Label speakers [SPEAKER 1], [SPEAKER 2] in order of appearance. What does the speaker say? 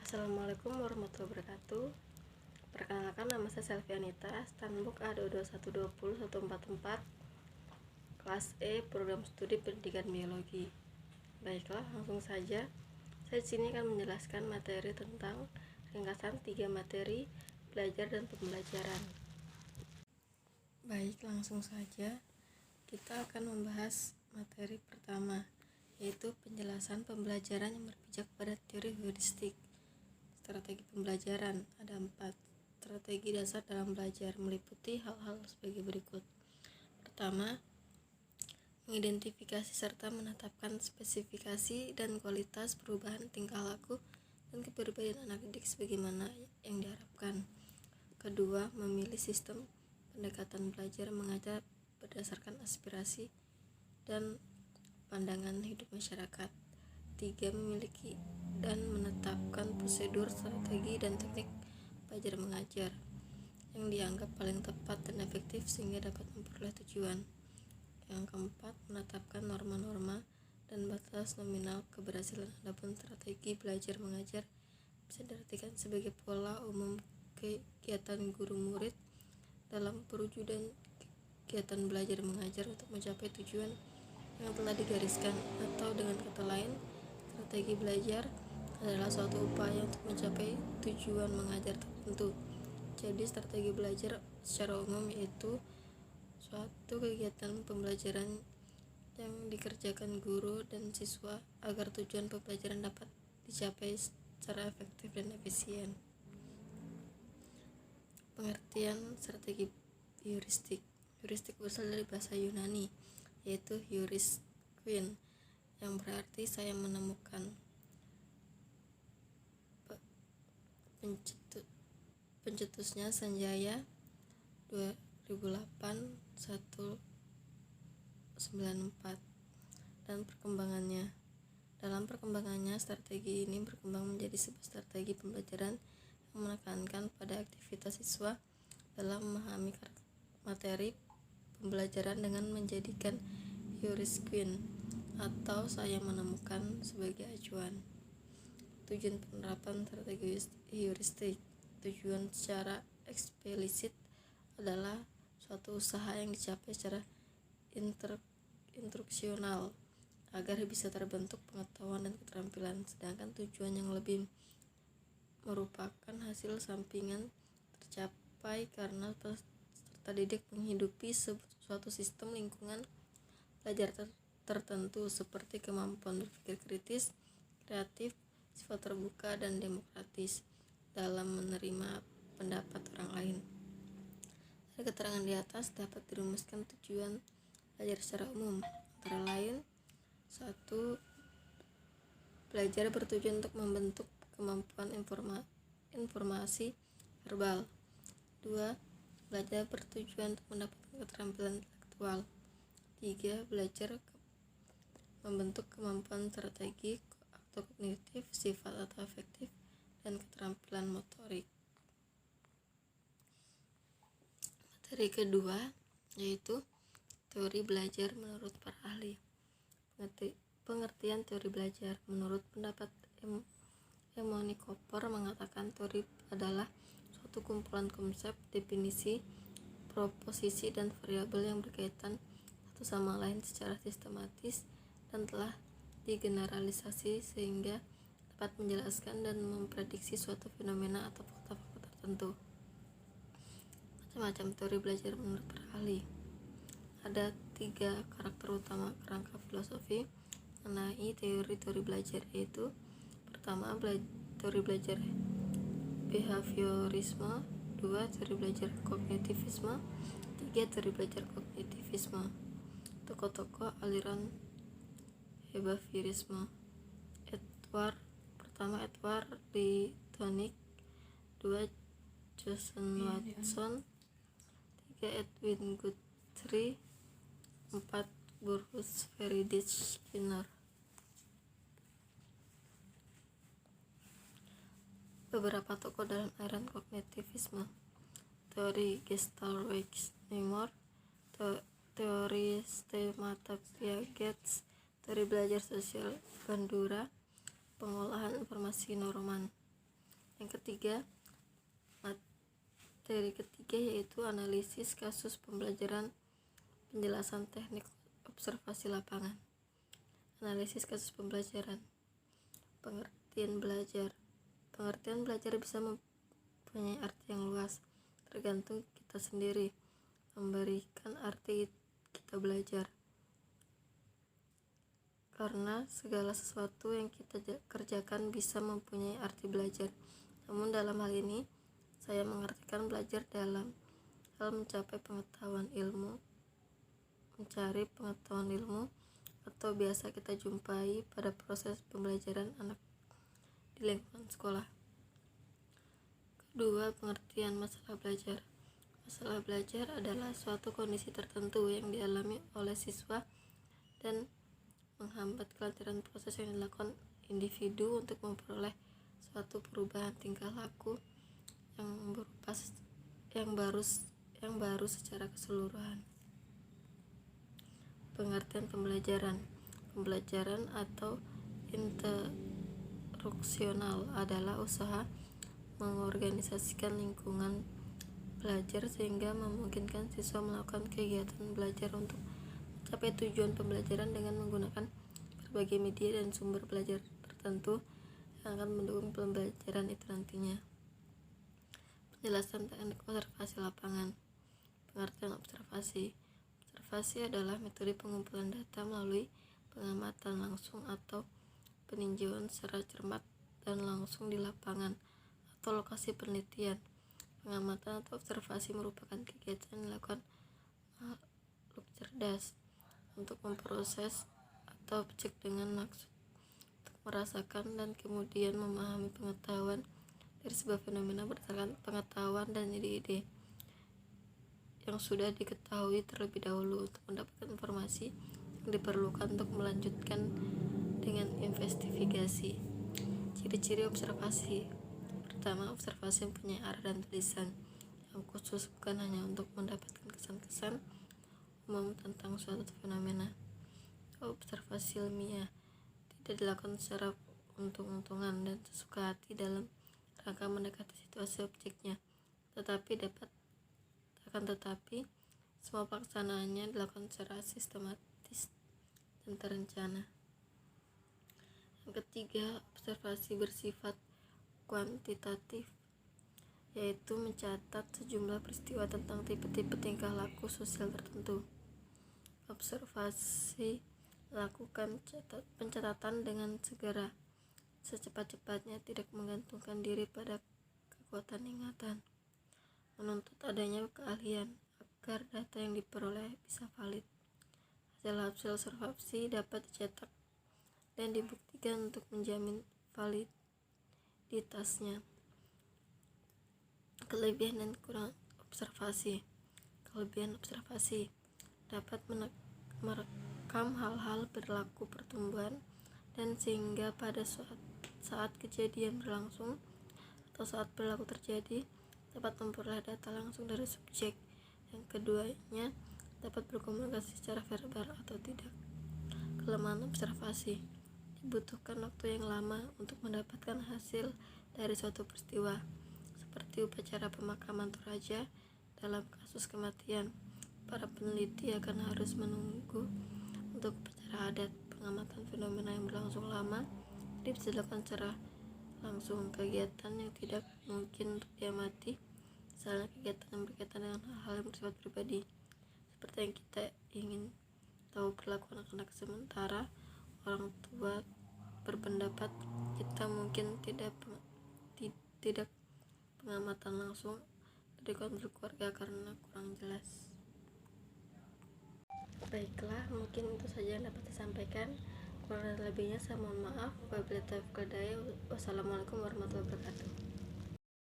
[SPEAKER 1] Assalamualaikum warahmatullahi wabarakatuh. Perkenalkan, nama saya Selvi Anita, Stanbook A22120-144, kelas E, program studi pendidikan biologi. Baiklah, langsung saja. Saya di sini akan menjelaskan materi tentang ringkasan 3 materi belajar dan pembelajaran. Baik, langsung saja. Kita akan membahas materi pertama, yaitu penjelasan pembelajaran yang berpijak pada teori heuristik. Strategi pembelajaran ada 4. Strategi dasar dalam belajar meliputi hal-hal sebagai berikut. Pertama, mengidentifikasi serta menetapkan spesifikasi dan kualitas perubahan tingkah laku dan kepribadian anak didik sebagaimana yang diharapkan. Kedua, memilih sistem pendekatan belajar mengajar berdasarkan aspirasi dan pandangan hidup masyarakat. 3. Memiliki dan menetapkan prosedur, strategi, dan teknik belajar mengajar yang dianggap paling tepat dan efektif sehingga dapat memperoleh tujuan. Yang keempat, menetapkan norma-norma dan batas nominal keberhasilan. Adapun strategi belajar mengajar bisa diartikan sebagai pola umum kegiatan guru murid dalam perwujudan kegiatan belajar mengajar untuk mencapai tujuan yang telah digariskan, atau dengan kata lain, strategi belajar adalah suatu upaya untuk mencapai tujuan mengajar tertentu. Jadi strategi belajar secara umum yaitu suatu kegiatan pembelajaran yang dikerjakan guru dan siswa agar tujuan pembelajaran dapat dicapai secara efektif dan efisien. Pengertian strategi heuristik. Heuristik berasal dari bahasa Yunani, yaitu heuriskwein, yang berarti saya menemukan. Pencetusnya Sanjaya 2008-194. Dan perkembangannya. Dalam perkembangannya, strategi ini berkembang menjadi sebuah strategi pembelajaran yang menekankan pada aktivitas siswa dalam memahami materi pembelajaran dengan menjadikan heuriskwein atau saya menemukan sebagai acuan. Tujuan penerapan strategi heuristik. Tujuan secara eksplisit adalah suatu usaha yang dicapai secara instruksional agar bisa terbentuk pengetahuan dan keterampilan, sedangkan tujuan yang lebih merupakan hasil sampingan tercapai karena peserta didik menghidupi suatu sistem lingkungan belajar tertentu seperti kemampuan berpikir kritis, kreatif, sifat terbuka, dan demokratis dalam menerima pendapat orang lain. Dari keterangan di atas dapat dirumuskan tujuan belajar secara umum, antara lain: 1. Belajar bertujuan untuk membentuk kemampuan informasi verbal. 2. Belajar bertujuan untuk mendapatkan keterampilan intelektual. 3. Belajar membentuk kemampuan strategik atau kognitif, sifat atau afektif, dan keterampilan motorik. Materi kedua yaitu teori belajar menurut para ahli. Pengertian teori belajar. Menurut pendapat Emoni Koper mengatakan teori adalah suatu kumpulan konsep, definisi, proposisi, dan variabel yang berkaitan satu sama lain secara sistematis dan telah digeneralisasi sehingga dapat menjelaskan dan memprediksi suatu fenomena atau fakta-fakta tertentu. Macam-macam teori belajar menurut para ahli. Ada 3 karakter utama kerangka filosofi mengenai teori-teori belajar, yaitu: pertama, teori belajar behaviorisme. 2. Teori belajar kognitivisme. 3. Teori belajar kognitivisme. Tokoh-tokoh aliran behaviorisme: Edward D. Tonick. 2. Jason Watson. 3. Edwin Guthrie. 4. Bruce Friedrich Skinner. Beberapa tokoh dalam aliran kognitivisme: teori Gestalt Weiss-Neumann, teori Schemata Piaget, teori belajar sosial Bandura, pengolahan informasi Norman. Yang ketiga, materi ketiga yaitu analisis kasus pembelajaran, penjelasan teknik observasi lapangan. Analisis kasus pembelajaran. Pengertian belajar. Pengertian belajar bisa mempunyai arti yang luas, tergantung kita sendiri memberikan arti kita belajar. Karena segala sesuatu yang kita kerjakan bisa mempunyai arti belajar. Namun dalam hal ini, saya mengartikan belajar dalam hal mencapai pengetahuan ilmu, mencari pengetahuan ilmu, atau biasa kita jumpai pada proses pembelajaran anak di lingkungan sekolah. Kedua, pengertian masalah belajar. Masalah belajar adalah suatu kondisi tertentu yang dialami oleh siswa dan menghambat kelancaran proses yang dilakukan individu untuk memperoleh suatu perubahan tingkah laku yang baru secara keseluruhan. Pengertian pembelajaran. Pembelajaran atau instruksional adalah usaha mengorganisasikan lingkungan belajar sehingga memungkinkan siswa melakukan kegiatan belajar untuk mencapai tujuan pembelajaran dengan menggunakan berbagai media dan sumber belajar tertentu yang akan mendukung pembelajaran itu nantinya. Penjelasan teknik observasi lapangan. Pengertian observasi. Observasi adalah metode pengumpulan data melalui pengamatan langsung atau peninjauan secara cermat dan langsung di lapangan atau lokasi penelitian. Pengamatan atau observasi merupakan kegiatan yang dilakukan makhluk cerdas untuk memproses atau objek dengan maksud untuk merasakan dan kemudian memahami pengetahuan dari sebuah fenomena berdasarkan pengetahuan dan ide-ide yang sudah diketahui terlebih dahulu untuk mendapatkan informasi yang diperlukan untuk melanjutkan dengan investigasi. Ciri-ciri observasi. Pertama, observasi mempunyai arah dan tulisan yang khusus, bukan hanya untuk mendapatkan kesan-kesan umum tentang suatu fenomena. Observasi ilmiah tidak dilakukan secara untung-untungan dan sesuka hati dalam rangka mendekati situasi objeknya, tetapi semua pelaksanaannya dilakukan secara sistematis dan terencana. Yang ketiga, observasi bersifat kuantitatif, yaitu mencatat sejumlah peristiwa tentang tipe-tipe tingkah laku sosial tertentu. Observasi melakukan pencatatan dengan segera, secepat-cepatnya, tidak menggantungkan diri pada kekuatan ingatan, menuntut adanya keahlian agar data yang diperoleh bisa valid. Hasil observasi dapat dicetak dan dibuktikan untuk menjamin validitasnya. Kelebihan dan kurang observasi. Kelebihan observasi dapat merekam hal-hal berlaku pertumbuhan dan sehingga pada saat kejadian berlangsung atau saat berlaku terjadi dapat memperoleh data langsung dari subjek. Yang keduanya dapat berkomunikasi secara verbal atau tidak. Kelemahan observasi. Dibutuhkan waktu yang lama untuk mendapatkan hasil dari suatu peristiwa, seperti upacara pemakaman Toraja dalam kasus kematian. Para peneliti akan harus menunggu untuk upacara adat. Pengamatan fenomena yang berlangsung lama jadi bisa dilakukan secara langsung. Kegiatan yang tidak mungkin untuk diamati, misalnya kegiatan yang berkaitan dengan hal-hal yang bersifat pribadi, seperti yang kita ingin tahu perilaku anak-anak, sementara orang tua berpendapat kita mungkin tidak pengamatan langsung dari konflik keluarga karena kurang jelas. Baiklah, mungkin itu saja yang dapat disampaikan. Kurang dan lebihnya saya mohon maaf. Wabillahi taufiq wal hidayah. Wassalamualaikum warahmatullahi wabarakatuh.